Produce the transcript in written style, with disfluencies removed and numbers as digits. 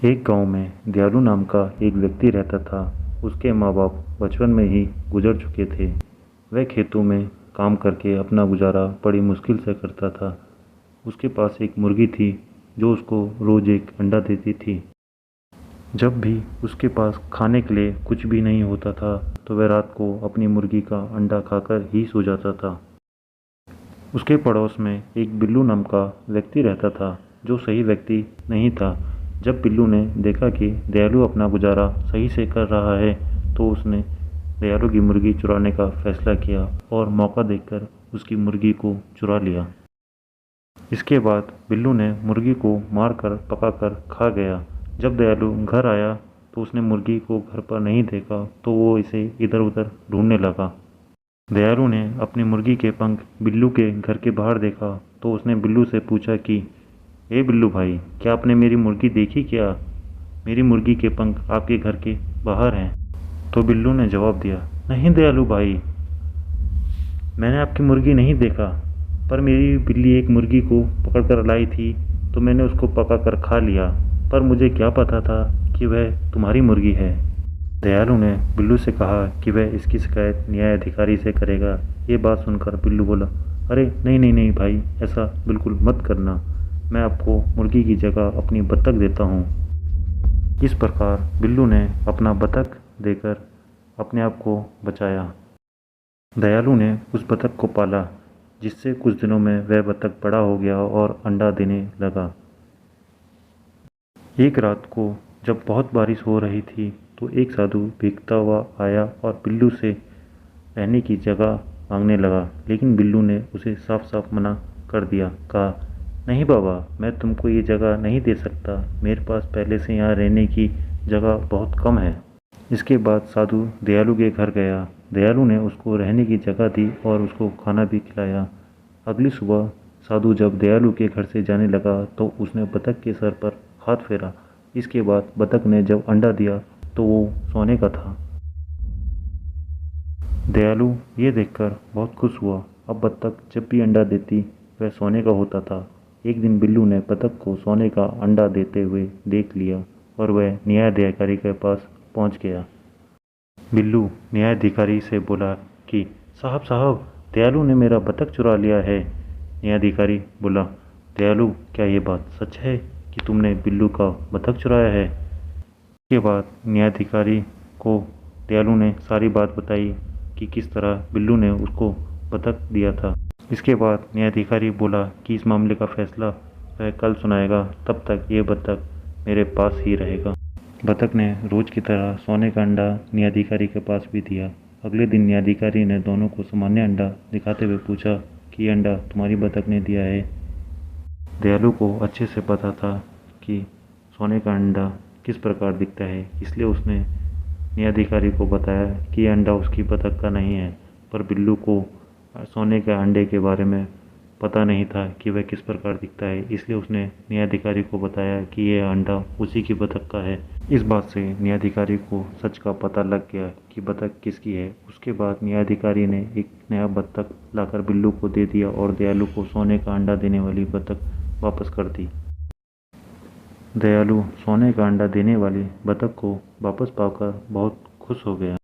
एक गांव में दयालु नाम का एक व्यक्ति रहता था। उसके माँ बाप बचपन में ही गुजर चुके थे। वह खेतों में काम करके अपना गुजारा बड़ी मुश्किल से करता था। उसके पास एक मुर्गी थी जो उसको रोज़ एक अंडा देती थी। जब भी उसके पास खाने के लिए कुछ भी नहीं होता था तो वह रात को अपनी मुर्गी का अंडा खाकर ही सो जाता था। उसके पड़ोस में एक बिल्लू नाम का व्यक्ति रहता था जो सही व्यक्ति नहीं था। जब बिल्लू ने देखा कि दयालु अपना गुजारा सही से कर रहा है तो उसने दयालु की मुर्गी चुराने का फैसला किया और मौका देखकर उसकी मुर्गी को चुरा लिया। इसके बाद बिल्लू ने मुर्गी को मारकर पकाकर खा गया। जब दयालु घर आया तो उसने मुर्गी को घर पर नहीं देखा तो वो इसे इधर उधर ढूंढने लगा। दयालु ने अपनी मुर्गी के पंख बिल्लू के घर के बाहर देखा तो उसने बिल्लू से पूछा कि ए बिल्लू भाई, क्या आपने मेरी मुर्गी देखी क्या? मेरी मुर्गी के पंख आपके घर के बाहर हैं। तो बिल्लू ने जवाब दिया, नहीं दयालु भाई, मैंने आपकी मुर्गी नहीं देखा, पर मेरी बिल्ली एक मुर्गी को पकड़ कर लाई थी तो मैंने उसको पका कर खा लिया, पर मुझे क्या पता था कि वह तुम्हारी मुर्गी है। दयालु ने बिल्लू से कहा कि वह इसकी शिकायत न्याय अधिकारी से करेगा। ये बात सुनकर बिल्लू बोला, अरे नहीं नहीं नहीं भाई, ऐसा बिल्कुल मत करना, मैं आपको मुर्गी की जगह अपनी बत्तख देता हूँ। इस प्रकार बिल्लू ने अपना बत्तख देकर अपने आप को बचाया। दयालु ने उस बत्तख को पाला, जिससे कुछ दिनों में वह बत्तख बड़ा हो गया और अंडा देने लगा। एक रात को जब बहुत बारिश हो रही थी तो एक साधु भीगता हुआ आया और बिल्लू से रहने की जगह मांगने लगा, लेकिन बिल्लू ने उसे साफ साफ मना कर दिया। कहा, नहीं बाबा, मैं तुमको ये जगह नहीं दे सकता, मेरे पास पहले से यहाँ रहने की जगह बहुत कम है। इसके बाद साधु दयालु के घर गया। दयालु ने उसको रहने की जगह दी और उसको खाना भी खिलाया। अगली सुबह साधु जब दयालु के घर से जाने लगा तो उसने बत्तख के सर पर हाथ फेरा। इसके बाद बत्तख ने जब अंडा दिया तो वो सोने का था। दयालु ये देखकर बहुत खुश हुआ। अब बत्तख जब भी अंडा देती वह सोने का होता था। एक दिन बिल्लू ने बत्तख को सोने का अंडा देते हुए देख लिया और वह न्यायाधिकारी के पास पहुंच गया। बिल्लू न्यायाधिकारी से बोला कि साहब साहब, दयालु ने मेरा बत्तख चुरा लिया है। न्यायाधिकारी बोला, दयालु, क्या ये बात सच है कि तुमने बिल्लू का बत्तख चुराया है? इसके बाद न्यायाधिकारी को दयालु ने सारी बात बताई कि किस तरह बिल्लू ने उसको बत्तख दिया था। इसके बाद न्यायाधिकारी बोला कि इस मामले का फैसला वह कल सुनाएगा, तब तक ये बत्तख मेरे पास ही रहेगा। बत्तख ने रोज की तरह सोने का अंडा न्यायाधिकारी के पास भी दिया। अगले दिन न्यायाधिकारी ने दोनों को सामान्य अंडा दिखाते हुए पूछा कि ये अंडा तुम्हारी बत्तख ने दिया है। दयालु को अच्छे से पता था कि सोने का अंडा किस प्रकार दिखता है, इसलिए उसने न्यायाधिकारी को बताया कि यह अंडा उसकी बत्तख का नहीं है। पर बिल्लू को सोने के अंडे के बारे में पता नहीं था कि वह किस प्रकार दिखता है, इसलिए उसने न्यायाधिकारी को बताया कि यह अंडा उसी की बत्तख का है। इस बात से न्यायाधिकारी को सच का पता लग गया कि बत्तख किसकी है। उसके बाद न्यायाधिकारी ने एक नया बत्तख लाकर बिल्लू को दे दिया और दयालु को सोने का अंडा देने वाली बत्तख वापस कर दी। दयालु सोने का अंडा देने वाली बत्तख को वापस पाकर बहुत खुश हो गया।